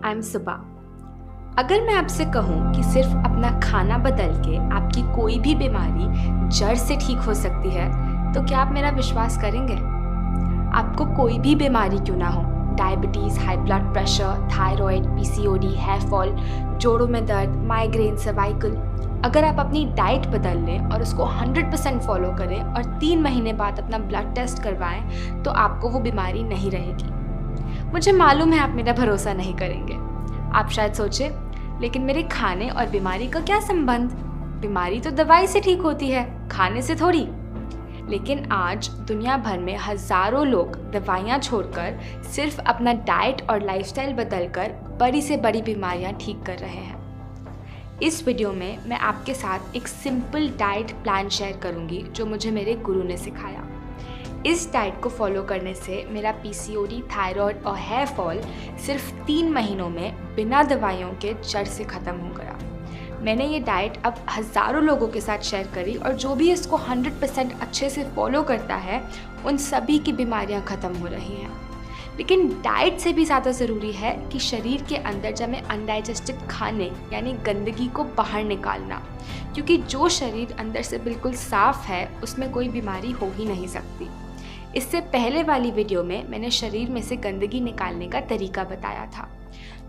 I am सुबा। अगर मैं आपसे कहूँ कि सिर्फ अपना खाना बदल के आपकी कोई भी बीमारी जड़ से ठीक हो सकती है, तो क्या आप मेरा विश्वास करेंगे? आपको कोई भी बीमारी क्यों ना हो, diabetes, high blood pressure, thyroid, PCOD, hair fall, जोड़ों में दर्द, माइग्रेन, सर्वाइकल, अगर आप अपनी डाइट बदल लें और उसको 100% फॉलो करें और 3 महीने बाद अपना ब्लड टेस्ट करवाएं, तो आपको वो बीमारी नहीं रहेगी। मुझे मालूम है आप मेरा भरोसा नहीं करेंगे। आप शायद सोचे, लेकिन मेरे खाने और बीमारी का क्या संबंध? बीमारी तो दवाई से ठीक होती है, खाने से थोड़ी। लेकिन आज दुनिया भर में हज़ारों लोग दवाइयाँ छोड़कर सिर्फ अपना डाइट और लाइफस्टाइल बदलकर बड़ी से बड़ी बीमारियाँ ठीक कर रहे हैं। इस वीडियो में मैं आपके साथ एक सिंपल डाइट प्लान शेयर करूँगी जो मुझे मेरे गुरु ने सिखाया। इस डाइट को फॉलो करने से मेरा पीसीओडी, थायराइड और हेयर फॉल सिर्फ 3 महीनों में बिना दवाइयों के जड़ से ख़त्म हो गया। मैंने ये डाइट अब हज़ारों लोगों के साथ शेयर करी और जो भी इसको 100% अच्छे से फॉलो करता है, उन सभी की बीमारियां ख़त्म हो रही हैं। लेकिन डाइट से भी ज़्यादा ज़रूरी है कि शरीर के अंदर जमे अनडाइजेस्टेड खाने यानी गंदगी को बाहर निकालना, क्योंकि जो शरीर अंदर से बिल्कुल साफ़ है उसमें कोई बीमारी हो ही नहीं सकती। इससे पहले वाली वीडियो में मैंने शरीर में से गंदगी निकालने का तरीका बताया था,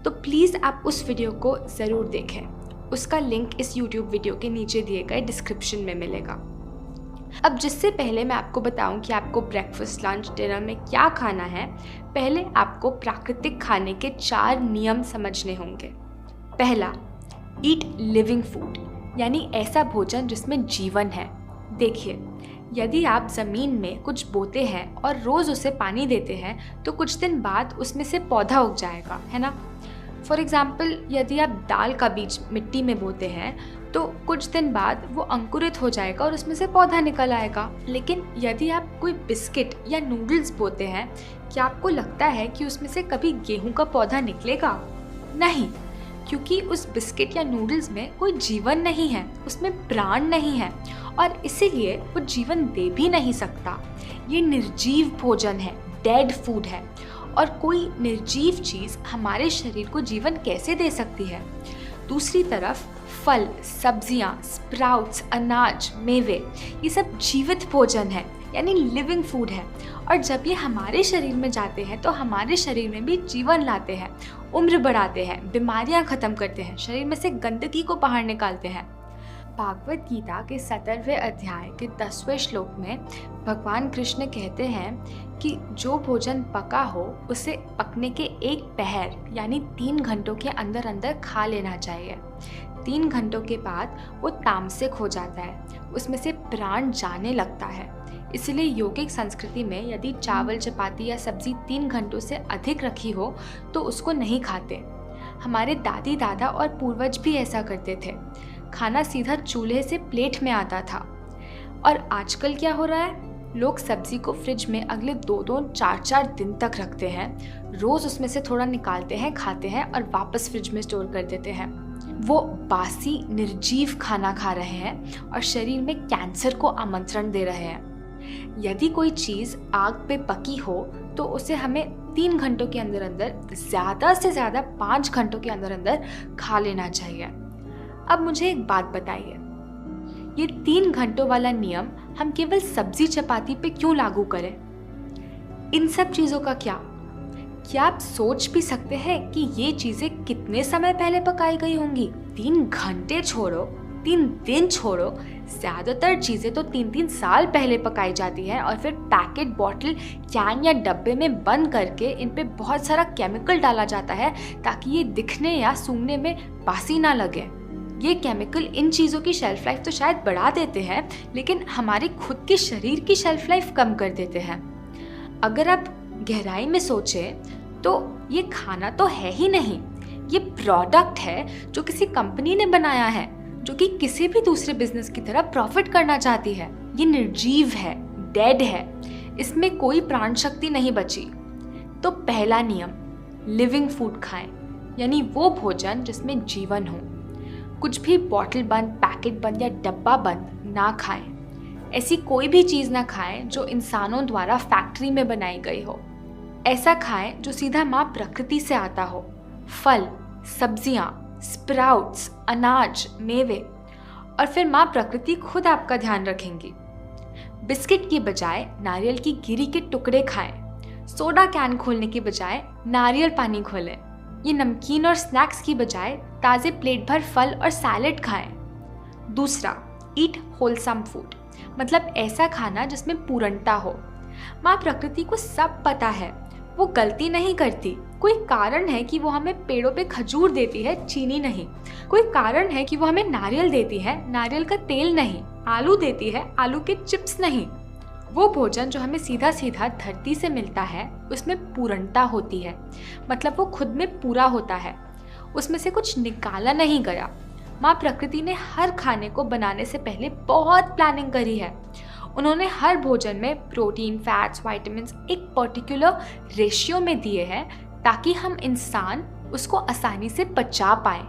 तो प्लीज़ आप उस वीडियो को ज़रूर देखें। उसका लिंक इस YouTube वीडियो के नीचे दिए गए डिस्क्रिप्शन में मिलेगा। अब जिससे पहले मैं आपको बताऊं कि आपको ब्रेकफास्ट, लंच, डिनर में क्या खाना है, पहले आपको प्राकृतिक खाने के 4 नियम समझने होंगे। पहला, ईट लिविंग फूड, यानी ऐसा भोजन जिसमें जीवन है। देखिए, यदि आप ज़मीन में कुछ बोते हैं और रोज़ उसे पानी देते हैं तो कुछ दिन बाद उसमें से पौधा उग जाएगा, है ना? फॉर एग्ज़ाम्पल, यदि आप दाल का बीज मिट्टी में बोते हैं तो कुछ दिन बाद वो अंकुरित हो जाएगा और उसमें से पौधा निकल आएगा। लेकिन यदि आप कोई बिस्किट या नूडल्स बोते हैं, क्या आपको लगता है कि उसमें से कभी गेहूं का पौधा निकलेगा? नहीं, क्योंकि उस बिस्किट या नूडल्स में कोई जीवन नहीं है, उसमें प्राण नहीं है और इसीलिए वो जीवन दे भी नहीं सकता। ये निर्जीव भोजन है, डेड फूड है, और कोई निर्जीव चीज़ हमारे शरीर को जीवन कैसे दे सकती है? दूसरी तरफ फल, सब्जियां, स्प्राउट्स, अनाज, मेवे, ये सब जीवित भोजन है, यानी लिविंग फूड है, और जब ये हमारे शरीर में जाते हैं तो हमारे शरीर में भी जीवन लाते हैं, उम्र बढ़ाते हैं, बीमारियां ख़त्म करते हैं, शरीर में से गंदगी को बाहर निकालते हैं। भागवत गीता के 17वें अध्याय के 10वें श्लोक में भगवान कृष्ण कहते हैं कि जो भोजन पका हो उसे पकने के 1 पहर यानी 3 घंटों के अंदर अंदर खा लेना चाहिए। 3 घंटों के बाद वो तामसिक हो जाता है, उसमें से प्राण जाने लगता है। इसलिए योगिक संस्कृति में यदि चावल, चपाती या सब्जी 3 घंटों से अधिक रखी हो तो उसको नहीं खाते। हमारे दादी दादा और पूर्वज भी ऐसा करते थे। खाना सीधा चूल्हे से प्लेट में आता था। और आजकल क्या हो रहा है? लोग सब्जी को फ्रिज में अगले 2-2, 4-4 दिन तक रखते हैं। रोज़ उसमें से थोड़ा निकालते हैं, खाते हैं और वापस फ्रिज में स्टोर कर देते हैं। वो बासी निर्जीव खाना खा रहे हैं और शरीर में कैंसर को आमंत्रण दे रहे हैं। यदि कोई चीज़ आग पे पकी हो तो उसे हमें 3 घंटों के अंदर अंदर, ज़्यादा से ज़्यादा 5 घंटों के अंदर अंदर खा लेना चाहिए। अब मुझे एक बात बताइए, ये 3 घंटों वाला नियम हम केवल सब्जी चपाती पे क्यों लागू करें? इन सब चीज़ों का क्या आप सोच भी सकते हैं कि ये चीज़ें कितने समय पहले पकाई गई होंगी? 3 घंटे छोड़ो, 3 दिन छोड़ो, ज़्यादातर चीज़ें तो 3-3 साल पहले पकाई जाती हैं और फिर पैकेट, बॉटल, कैन या डब्बे में बंद करके इन पे बहुत सारा केमिकल डाला जाता है ताकि ये दिखने या सूंघने में बासी ना लगे। ये केमिकल इन चीज़ों की शेल्फ लाइफ तो शायद बढ़ा देते हैं, लेकिन हमारी खुद के शरीर की शेल्फ लाइफ कम कर देते हैं। अगर आप गहराई में सोचें तो ये खाना तो है ही नहीं, ये प्रोडक्ट है जो किसी कंपनी ने बनाया है, जो कि किसी भी दूसरे बिजनेस की तरह प्रॉफिट करना चाहती है। ये निर्जीव है, डेड है, इसमें कोई प्राण शक्ति नहीं बची। तो पहला नियम, लिविंग फूड खाएं, यानी वो भोजन जिसमें जीवन हो। कुछ भी बॉटल बंद, पैकेट बंद या डब्बा बंद ना खाएं। ऐसी कोई भी चीज़ ना खाएं जो इंसानों द्वारा फैक्ट्री में बनाई गई हो। ऐसा खाएं जो सीधा माँ प्रकृति से आता हो। फल, सब्जियां, स्प्राउट्स, अनाज, मेवे, और फिर माँ प्रकृति खुद आपका ध्यान रखेंगी। बिस्किट की बजाय नारियल की गिरी के टुकड़े खाएं। सोडा कैन खोलने की बजाय नारियल पानी खोलें। ये नमकीन और स्नैक्स की बजाय ताज़े प्लेट भर फल और सैलेड खाएं। दूसरा, ईट होलसम फूड, मतलब ऐसा खाना जिसमें पूर्णता हो। माँ प्रकृति को सब पता है, वो गलती नहीं करती। कोई कारण है कि वो हमें पेड़ों पे खजूर देती है, चीनी नहीं। कोई कारण है कि वो हमें नारियल देती है, नारियल का तेल नहीं। आलू देती है, आलू के चिप्स नहीं। वो भोजन जो हमें सीधा सीधा धरती से मिलता है उसमें पूर्णता होती है, मतलब वो खुद में पूरा होता है, उसमें से कुछ निकाला नहीं गया। माँ प्रकृति ने हर खाने को बनाने से पहले बहुत प्लानिंग करी है। उन्होंने हर भोजन में प्रोटीन, फैट्स, विटामिन्स एक पर्टिकुलर रेशियो में दिए हैं ताकि हम इंसान उसको आसानी से पचा पाएं।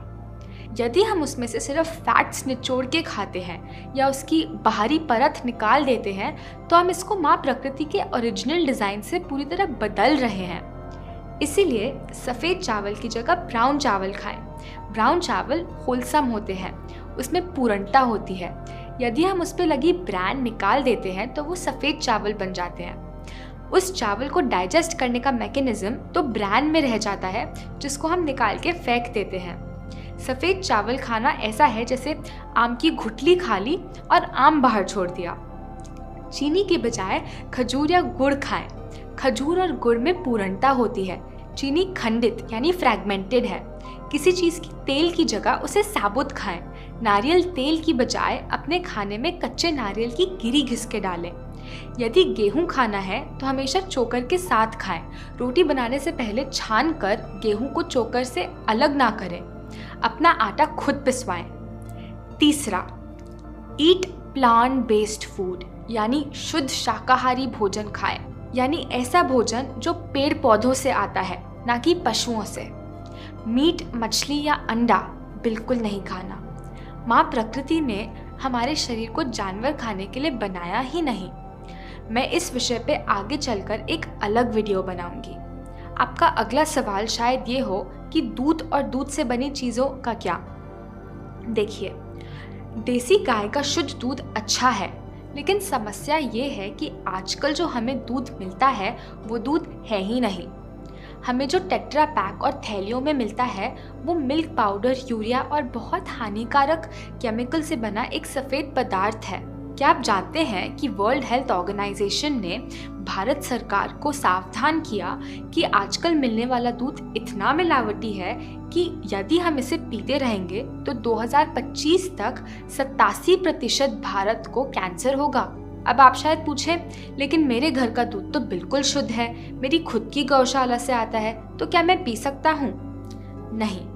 यदि हम उसमें से सिर्फ फैट्स निचोड़ के खाते हैं या उसकी बाहरी परत निकाल देते हैं तो हम इसको माँ प्रकृति के ओरिजिनल डिज़ाइन से पूरी तरह बदल रहे हैं। इसीलिए सफ़ेद चावल की जगह ब्राउन चावल खाएं। ब्राउन चावल होलसम होते हैं, उसमें पूर्णता होती है। यदि हम उस पर लगी ब्रांड निकाल देते हैं तो वो सफ़ेद चावल बन जाते हैं। उस चावल को डाइजेस्ट करने का मैकेनिज्म तो ब्रांड में रह जाता है, जिसको हम निकाल के फेंक देते हैं। सफ़ेद चावल खाना ऐसा है जैसे आम की गुठली खा ली और आम बाहर छोड़ दिया। चीनी के बजाय खजूर या गुड़ खाएं। खजूर और गुड़ में पूर्णता होती है। चीनी खंडित यानी फ्रैगमेंटेड है। किसी चीज़ की तेल की जगह उसे साबुत खाएं। नारियल तेल की बजाय अपने खाने में कच्चे नारियल की गिरी घिस के डालें। यदि गेहूं खाना है तो हमेशा चोकर के साथ खाएं। रोटी बनाने से पहले छान कर गेहूं को चोकर से अलग ना करें। अपना आटा खुद पिसवाएं। तीसरा, ईट प्लांट बेस्ड फूड, यानी शुद्ध शाकाहारी भोजन खाएं। यानी ऐसा भोजन जो पेड़ पौधों से आता है, ना कि पशुओं से। मीट, मछली या अंडा बिल्कुल नहीं खाना। माँ प्रकृति ने हमारे शरीर को जानवर खाने के लिए बनाया ही नहीं। मैं इस विषय पे आगे चलकर एक अलग वीडियो बनाऊंगी। आपका अगला सवाल शायद ये हो कि दूध और दूध से बनी चीज़ों का क्या? देखिए, देसी गाय का शुद्ध दूध अच्छा है, लेकिन समस्या ये है कि आजकल जो हमें दूध मिलता है वो दूध है ही नहीं। हमें जो टेट्रा पैक और थैलियों में मिलता है वो मिल्क पाउडर, यूरिया और बहुत हानिकारक केमिकल से बना एक सफ़ेद पदार्थ है। क्या आप जानते हैं कि वर्ल्ड हेल्थ ऑर्गेनाइजेशन ने भारत सरकार को सावधान किया कि आजकल मिलने वाला दूध इतना मिलावटी है कि यदि हम इसे पीते रहेंगे तो 2025 तक 87% भारत को कैंसर होगा। अब आप शायद पूछें, लेकिन मेरे घर का दूध तो बिल्कुल शुद्ध है, मेरी खुद की गौशाला से आता है, तो क्या मैं पी सकता हूँ? नहीं।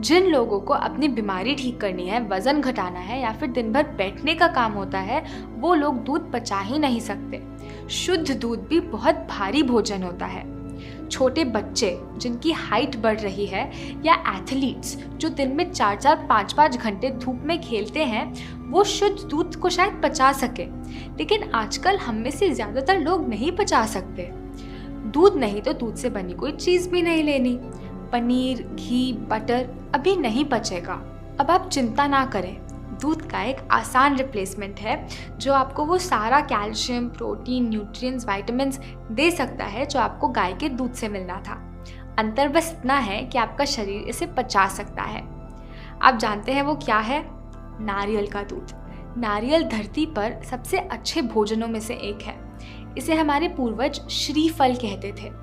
जिन लोगों को अपनी बीमारी ठीक करनी है, वजन घटाना है या फिर दिन भर बैठने का काम होता है, वो लोग दूध पचा ही नहीं सकते। शुद्ध दूध भी बहुत भारी भोजन होता है। छोटे बच्चे जिनकी हाइट बढ़ रही है या एथलीट्स जो दिन में 4-4, 5-5 घंटे धूप में खेलते हैं, वो शुद्ध दूध को शायद पचा सके, लेकिन आजकल हम में से ज़्यादातर लोग नहीं पचा सकते। दूध नहीं तो दूध से बनी कोई चीज़ भी नहीं लेनी। पनीर, घी, बटर अभी नहीं पचेगा। अब आप चिंता ना करें, दूध का एक आसान रिप्लेसमेंट है जो आपको वो सारा कैल्शियम, प्रोटीन, न्यूट्रिएंट्स, विटामिन्स दे सकता है जो आपको गाय के दूध से मिलना था। अंतर बस इतना है कि आपका शरीर इसे पचा सकता है। आप जानते हैं वो क्या है? नारियल का दूध। नारियल धरती पर सबसे अच्छे भोजनों में से एक है। इसे हमारे पूर्वज श्रीफल कहते थे।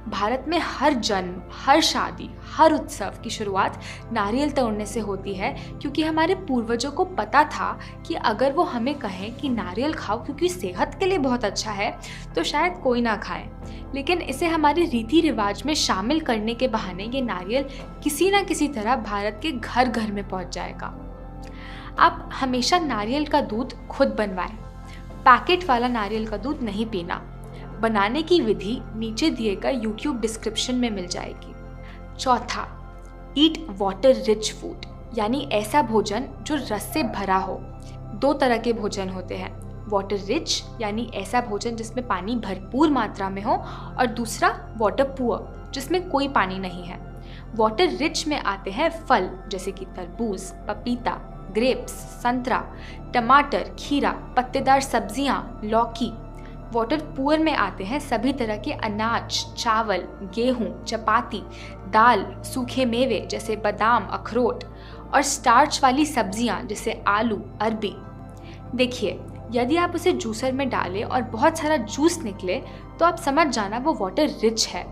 भारत में हर जन्म, हर शादी, हर उत्सव की शुरुआत नारियल तोड़ने से होती है, क्योंकि हमारे पूर्वजों को पता था कि अगर वो हमें कहें कि नारियल खाओ क्योंकि सेहत के लिए बहुत अच्छा है, तो शायद कोई ना खाए। लेकिन इसे हमारे रीति रिवाज में शामिल करने के बहाने ये नारियल किसी ना किसी तरह भारत के घर घर में पहुंच जाएगा। आप हमेशा नारियल का दूध खुद बनवाएं। पैकेट वाला नारियल का दूध नहीं पीना। बनाने की विधि नीचे दिए गए YouTube डिस्क्रिप्शन में मिल जाएगी। चौथा, ईट वाटर रिच फूड, यानी ऐसा भोजन जो रस से भरा हो। 2 तरह के भोजन होते हैं, वाटर रिच यानी ऐसा भोजन जिसमें पानी भरपूर मात्रा में हो, और दूसरा वाटर पुअर जिसमें कोई पानी नहीं है। वाटर रिच में आते हैं फल जैसे कि तरबूज, पपीता, ग्रेप्स, संतरा, टमाटर, खीरा, पत्तेदार सब्जियां, लौकी। वाटर पुअर में आते हैं सभी तरह के अनाज, चावल, गेहूं, चपाती, दाल, सूखे मेवे जैसे बादाम, अखरोट और स्टार्च वाली सब्जियां जैसे आलू, अरबी। देखिए, यदि आप उसे जूसर में डालें और बहुत सारा जूस निकले तो आप समझ जाना वो वाटर रिच है।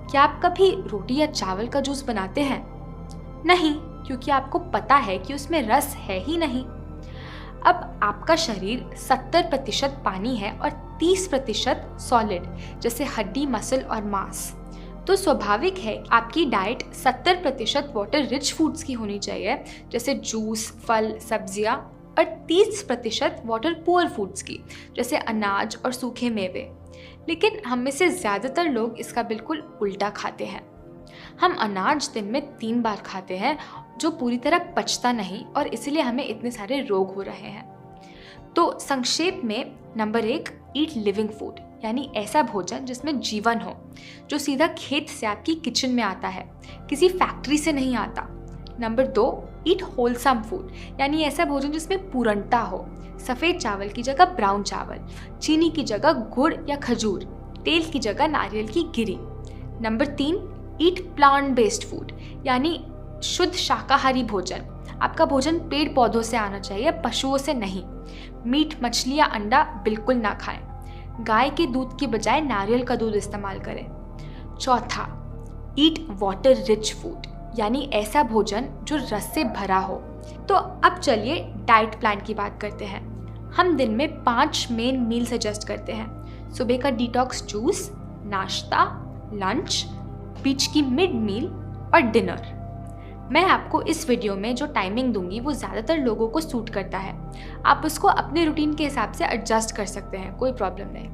क्या आप कभी रोटी या चावल का जूस बनाते हैं? नहीं, क्योंकि आपको पता है कि उसमें रस है ही नहीं। अब आपका शरीर 70% पानी है और 30% सॉलिड जैसे हड्डी, मसल और मांस। तो स्वाभाविक है आपकी डाइट 70% वाटर रिच फूड्स की होनी चाहिए जैसे जूस, फल, सब्जियां, और 30% वाटर पुअर फूड्स की जैसे अनाज और सूखे मेवे। लेकिन हम में से ज़्यादातर लोग इसका बिल्कुल उल्टा खाते हैं। हम अनाज दिन में 3 बार खाते हैं जो पूरी तरह पचता नहीं और इसलिए हमें इतने सारे रोग हो रहे हैं। तो संक्षेप में, नंबर 1, ईट लिविंग फूड, यानी ऐसा भोजन जिसमें जीवन हो, जो सीधा खेत से आपकी किचन में आता है, किसी फैक्ट्री से नहीं आता। नंबर 2, ईट होलसम फूड, यानी ऐसा भोजन जिसमें पूर्णता हो, सफ़ेद चावल की जगह ब्राउन चावल, चीनी की जगह गुड़ या खजूर, तेल की जगह नारियल की गिरी। Number 3, eat plant based food, यानी शुद्ध शाकाहारी भोजन। आपका भोजन पेड़ पौधों से आना चाहिए, पशुओं से नहीं। मीट, मछली या अंडा बिल्कुल ना खाएं। गाय के दूध की बजाय नारियल का दूध इस्तेमाल करें। चौथा, ईट वाटर रिच फूड, यानी ऐसा भोजन जो रस से भरा हो। तो अब चलिए डाइट प्लान की बात करते हैं। हम दिन में 5 मेन मील सजेस्ट करते हैं। सुबह का डिटॉक्स जूस, नाश्ता, लंच, बीच की मिड मील और डिनर। मैं आपको इस वीडियो में जो टाइमिंग दूंगी वो ज़्यादातर लोगों को सूट करता है। आप उसको अपने रूटीन के हिसाब से एडजस्ट कर सकते हैं, कोई प्रॉब्लम नहीं।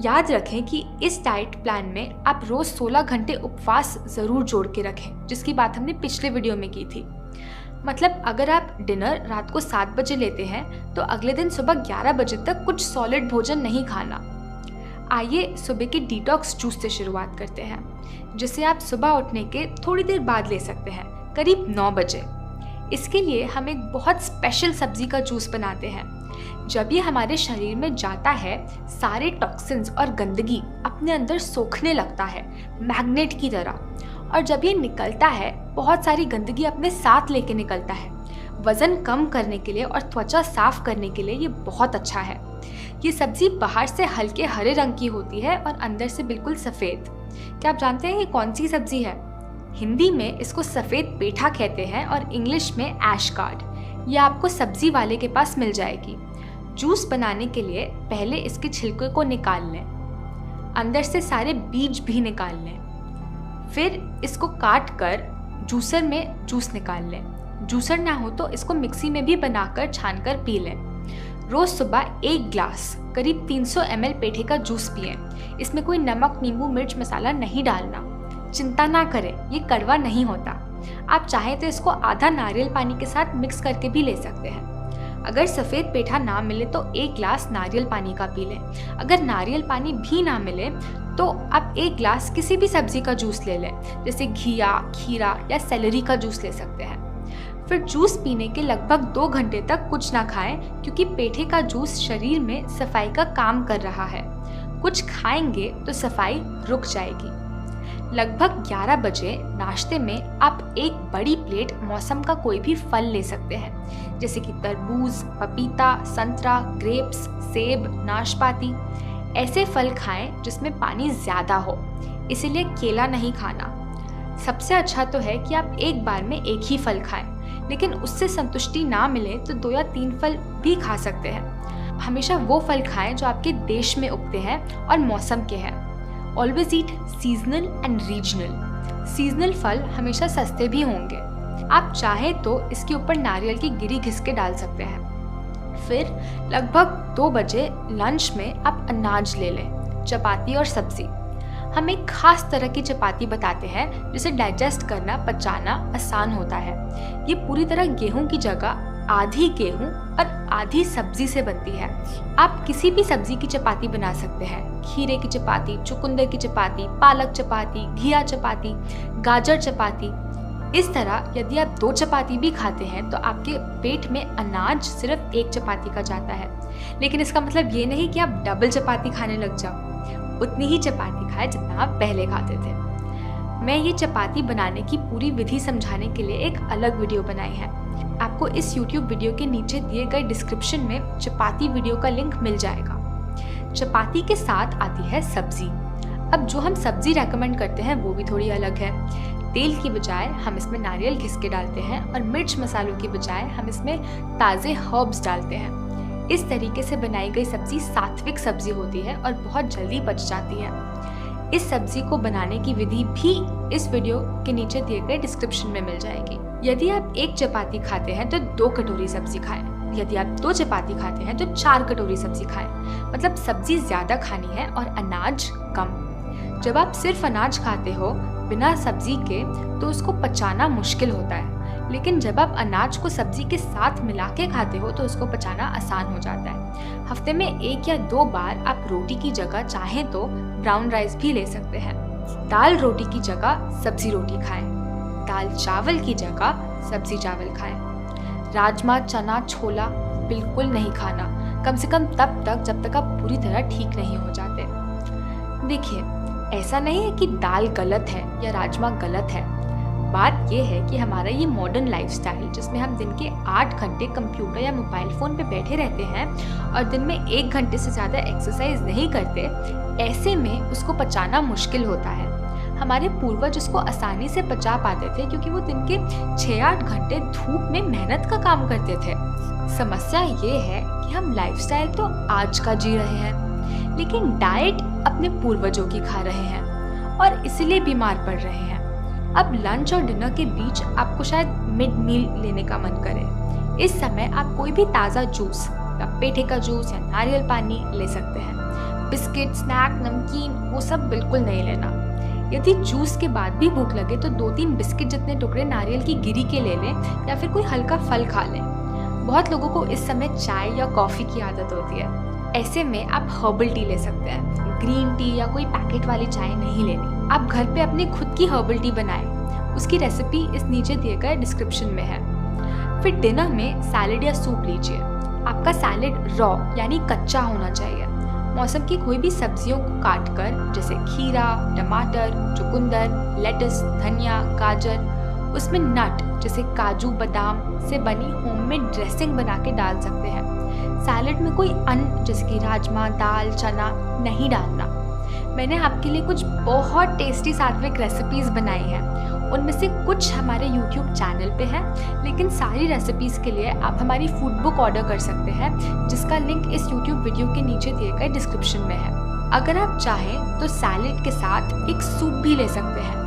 याद रखें कि इस डाइट प्लान में आप रोज़ 16 घंटे उपवास ज़रूर जोड़ के रखें, जिसकी बात हमने पिछले वीडियो में की थी। मतलब अगर आप डिनर रात को 7 बजे लेते हैं तो अगले दिन सुबह 11 बजे तक कुछ सॉलिड भोजन नहीं खाना। आइए सुबह के डिटॉक्स जूस से शुरुआत करते हैं, जिसे आप सुबह उठने के थोड़ी देर बाद ले सकते हैं, करीब 9 बजे। इसके लिए हम एक बहुत स्पेशल सब्जी का जूस बनाते हैं। जब ये हमारे शरीर में जाता है, सारे टॉक्सिन्स और गंदगी अपने अंदर सोखने लगता है, मैग्नेट की तरह। और जब ये निकलता है, बहुत सारी गंदगी अपने साथ लेके निकलता है। वज़न कम करने के लिए और त्वचा साफ करने के लिए ये बहुत अच्छा है। ये सब्जी बाहर से हल्के हरे रंग की होती है और अंदर से बिल्कुल सफ़ेद। क्या आप जानते हैं ये कौन सी सब्जी है? हिंदी में इसको सफ़ेद पेठा कहते हैं और इंग्लिश में ऐश कार्ड। ये आपको सब्जी वाले के पास मिल जाएगी। जूस बनाने के लिए पहले इसके छिलके को निकाल लें, अंदर से सारे बीज भी निकाल लें। फिर इसको काट कर जूसर में जूस निकाल लें। जूसर ना हो तो इसको मिक्सी में भी बनाकर छानकर पी लें। रोज़ सुबह 1 ग्लास करीब 300 ml पेठे का जूस पिएं। इसमें कोई नमक, नींबू, मिर्च मसाला नहीं डालना। चिंता ना करें, ये कड़वा नहीं होता। आप चाहें तो इसको आधा नारियल पानी के साथ मिक्स करके भी ले सकते हैं। अगर सफ़ेद पेठा ना मिले तो 1 ग्लास नारियल पानी का पी लें। अगर नारियल पानी भी ना मिले तो आप 1 ग्लास किसी भी सब्जी का जूस ले लें, जैसे घिया, खीरा या सेलरी का जूस ले सकते हैं। फिर जूस पीने के लगभग 2 घंटे तक कुछ ना खाएं, क्योंकि पेठे का जूस शरीर में सफाई का काम कर रहा है। कुछ खाएंगे तो सफाई रुक जाएगी। लगभग 11 बजे नाश्ते में आप एक बड़ी प्लेट मौसम का कोई भी फल ले सकते हैं, जैसे कि तरबूज, पपीता, संतरा, ग्रेप्स, सेब, नाशपाती। ऐसे फल खाएं जिसमें पानी ज़्यादा हो, इसीलिए केला नहीं खाना। सबसे अच्छा तो है कि आप एक बार में एक ही फल खाएं, लेकिन उससे संतुष्टि ना मिले तो 2 या 3 फल भी खा सकते हैं। हमेशा वो फल खाएं जो आपके देश में उगते हैं और मौसम के हैं। Always eat seasonal and regional. Seasonal फल हमेशा सस्ते भी होंगे। आप चाहें तो इसके ऊपर नारियल की गिरी घिस के डाल सकते हैं। फिर लगभग 2 बजे लंच में आप अनाज ले लें, चपाती और सब्जी। हम एक खास तरह की चपाती बताते हैं जिसे डाइजेस्ट करना, पचाना आसान होता है। ये पूरी तरह गेहूं की जगह आधी गेहूं और आधी सब्जी से बनती है। आप किसी भी सब्जी की चपाती बना सकते हैं। खीरे की चपाती, चुकंदर की चपाती, पालक चपाती, घिया चपाती, गाजर चपाती। इस तरह यदि आप 2 चपाती भी खाते हैं तो आपके पेट में अनाज सिर्फ 1 चपाती का जाता है। लेकिन इसका मतलब ये नहीं कि आप डबल चपाती खाने लग जाओ। उतनी ही चपाती खाएं जितना आप पहले खाते थे। मैं ये चपाती बनाने की पूरी विधि समझाने के लिए एक अलग वीडियो बनाई है। आपको इस YouTube वीडियो के नीचे दिए गए डिस्क्रिप्शन में चपाती वीडियो का लिंक मिल जाएगा। चपाती के साथ आती है सब्जी। अब जो हम सब्जी रेकमेंड करते हैं वो भी थोड़ी अलग है। तेल की बजाय हम इसमें नारियल घिस के डालते हैं और मिर्च मसालों की बजाय हम इसमें ताज़े हर्ब्स डालते हैं। इस तरीके से बनाई गई सब्जी सात्विक सब्जी होती है और बहुत जल्दी पच जाती है। इस सब्जी को बनाने की विधि भी इस वीडियो के नीचे दिए गए डिस्क्रिप्शन में मिल जाएगी। यदि आप 1 चपाती खाते हैं तो 2 कटोरी सब्जी खाएं। यदि आप 2 चपाती खाते हैं तो 4 कटोरी सब्जी खाएं। मतलब सब्जी ज़्यादा खानी है और अनाज कम। जब आप सिर्फ अनाज खाते हो बिना सब्जी के तो उसको पचाना मुश्किल होता है, लेकिन जब आप अनाज को सब्जी के साथ मिला के खाते हो तो उसको पचाना आसान हो जाता है। हफ्ते में 1 या 2 बार आप रोटी की जगह चाहें तो ब्राउन राइस भी ले सकते हैं। दाल रोटी की जगह सब्जी रोटी खाएं। दाल चावल की जगह सब्जी चावल खाएं। राजमा, चना, छोला बिल्कुल नहीं खाना, कम से कम तब तक जब तक आप पूरी तरह ठीक नहीं हो जाते। देखिए, ऐसा नहीं है कि दाल गलत है या राजमा गलत है। बात यह है कि हमारा ये मॉडर्न लाइफस्टाइल जिसमें हम दिन के 8 घंटे कंप्यूटर या मोबाइल फ़ोन पे बैठे रहते हैं और दिन में 1 घंटे से ज़्यादा एक्सरसाइज नहीं करते, ऐसे में उसको पचाना मुश्किल होता है। हमारे पूर्वज उसको आसानी से पचा पाते थे क्योंकि वो दिन के 6-8 घंटे धूप में मेहनत का काम करते थे। समस्या ये है कि हम लाइफस्टाइल तो आज का जी रहे हैं, लेकिन डाइट अपने पूर्वजों की खा रहे हैं और इसलिए बीमार पड़ रहे हैं। अब लंच और डिनर के बीच आपको शायद मिड मील लेने का मन करे। इस समय आप कोई भी ताज़ा जूस या पेठे का जूस या नारियल पानी ले सकते हैं। बिस्किट, स्नैक, नमकीन वो सब बिल्कुल नहीं लेना। यदि जूस के बाद भी भूख लगे तो 2-3 बिस्किट जितने टुकड़े नारियल की गिरी के ले लें या फिर कोई हल्का फल खा लें। बहुत लोगों को इस समय चाय या कॉफ़ी की आदत होती है। ऐसे में आप हर्बल टी ले सकते हैं। ग्रीन टी या कोई पैकेट वाली चाय नहीं लेनी। आप घर पे अपनी खुद की हर्बल टी बनाएं। उसकी रेसिपी इस नीचे दिए गए डिस्क्रिप्शन में है। फिर डिनर में सैलेड या सूप लीजिए। आपका सैलेड रॉ यानी कच्चा होना चाहिए। मौसम की कोई भी सब्जियों को काटकर, जैसे खीरा, टमाटर, चुकंदर, लेटस, धनिया, गाजर, उसमें नट जैसे काजू, बादाम से बनी होममेड ड्रेसिंग बना के डाल सकते हैं। सैलेड में कोई अन्न जैसे कि राजमा, दाल, चना नहीं डालना। मैंने आपके लिए कुछ बहुत टेस्टी सात्विक रेसिपीज़ बनाई हैं। उनमें से कुछ हमारे YouTube चैनल पे है, लेकिन सारी रेसिपीज़ के लिए आप हमारी फूड बुक ऑर्डर कर सकते हैं, जिसका लिंक इस YouTube वीडियो के नीचे दिए गए डिस्क्रिप्शन में है। अगर आप चाहें तो सैलेड के साथ एक सूप भी ले सकते हैं।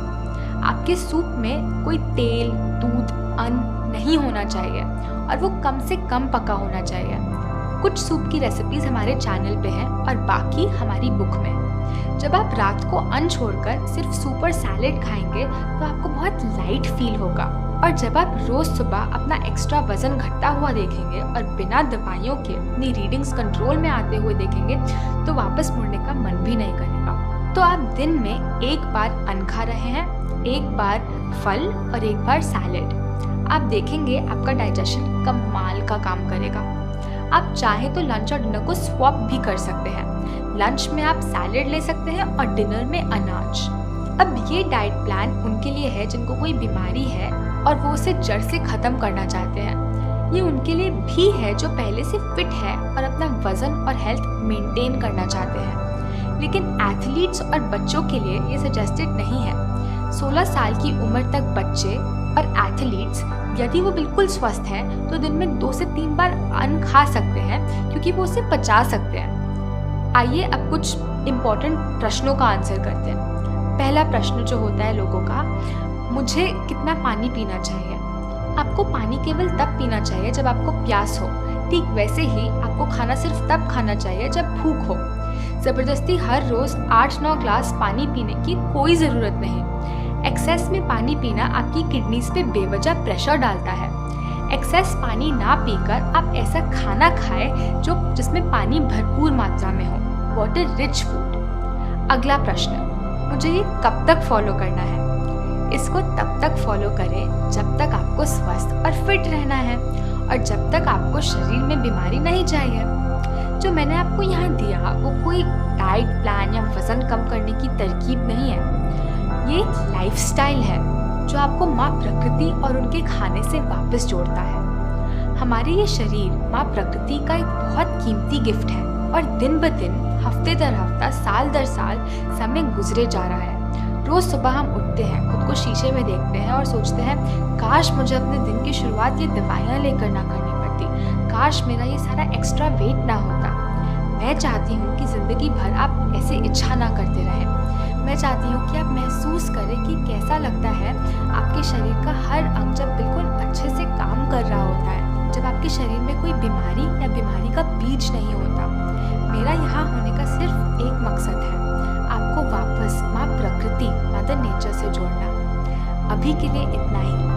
आपके सूप में कोई तेल, दूध, अन्न नहीं होना चाहिए और वो कम से कम पका होना चाहिए। कुछ सूप की रेसिपीज़ हमारे चैनल पे हैं और बाकी हमारी बुक में। जब आप रात को अन्न छोड़कर सिर्फ सूप और सैलेड खाएंगे तो आपको बहुत लाइट फील होगा। और जब आप रोज़ सुबह अपना एक्स्ट्रा वजन घटता हुआ देखेंगे और बिना दवाइयों के अपनी रीडिंग्स कंट्रोल में आते हुए देखेंगे तो वापस मुड़ने का मन भी नहीं करेगा। तो आप दिन में 1 बार अन्न खा रहे हैं, 1 बार फल और 1 बार सैलेड। आप देखेंगे आपका डाइजेशन कमाल का काम करेगा। आप चाहें तो लंच और डिनर को स्वैप भी कर सकते हैं। लंच में आप सैलेड ले सकते हैं और डिनर में अनाज। अब ये डाइट प्लान उनके लिए है जिनको कोई बीमारी है और वो उसे जड़ से ख़त्म करना चाहते हैं। ये उनके लिए भी है जो पहले से फिट है और अपना वजन और हेल्थ मेंटेन करना चाहते हैं। लेकिन एथलीट्स और बच्चों के लिए ये सजेस्टेड नहीं है। 16 साल की उम्र तक बच्चे और एथलीट्स यदि वो बिल्कुल स्वस्थ हैं तो दिन में 2 से 3 बार अन्न खा सकते हैं क्योंकि वो उसे पचा सकते हैं। आइए अब कुछ इम्पोर्टेंट प्रश्नों का आंसर करते हैं। पहला प्रश्न जो होता है लोगों का, मुझे कितना पानी पीना चाहिए? आपको पानी केवल तब पीना चाहिए जब आपको प्यास हो। ठीक वैसे ही आपको खाना सिर्फ तब खाना चाहिए जब भूख हो। ज़बरदस्ती हर रोज़ 8-9 ग्लास पानी पीने की कोई ज़रूरत नहीं। एक्सेस में पानी पीना आपकी किडनीज पे बेवजह प्रेशर डालता है। एक्सेस पानी ना पीकर आप ऐसा खाना खाएं जिसमें पानी भरपूर मात्रा में हो। Water rich food. अगला प्रश्न, मुझे ये कब तक फॉलो करना है? इसको तब तक फॉलो करें जब तक आपको स्वस्थ और फिट रहना है और जब तक आपको शरीर में बीमारी नहीं चाहिए। जो मैंने आपको यहाँ दिया वो कोई डाइट प्लान या वज़न कम करने की तरकीब नहीं है। ये एक लाइफस्टाइल है जो आपको माँ प्रकृति और उनके खाने से वापस जोड़ता है। हमारे ये शरीर माँ प्रकृति का एक बहुत कीमती गिफ्ट है और दिन ब दिन, हफ्ते दर हफ्ता, साल दर साल समय गुजरे जा रहा है। रोज़ सुबह हम उठते हैं, खुद को शीशे में देखते हैं और सोचते हैं काश मुझे अपने दिन की शुरुआत ये दवाइयाँ लेकर ना करनी पड़ती, काश मेरा ये सारा एक्स्ट्रा वेट ना होता। मैं चाहती हूँ कि ज़िंदगी भर आप ऐसे इच्छा ना करते रहें। मैं चाहती हूँ कि आप महसूस करें कि कैसा लगता है आपके शरीर का हर अंग जब बिल्कुल अच्छे से काम कर रहा होता है, जब आपके शरीर में कोई बीमारी या बीमारी का बीज नहीं होता। मेरा यहाँ होने का सिर्फ एक मकसद है, आपको वापस माँ प्रकृति, मदर नेचर से जोड़ना। अभी के लिए इतना ही।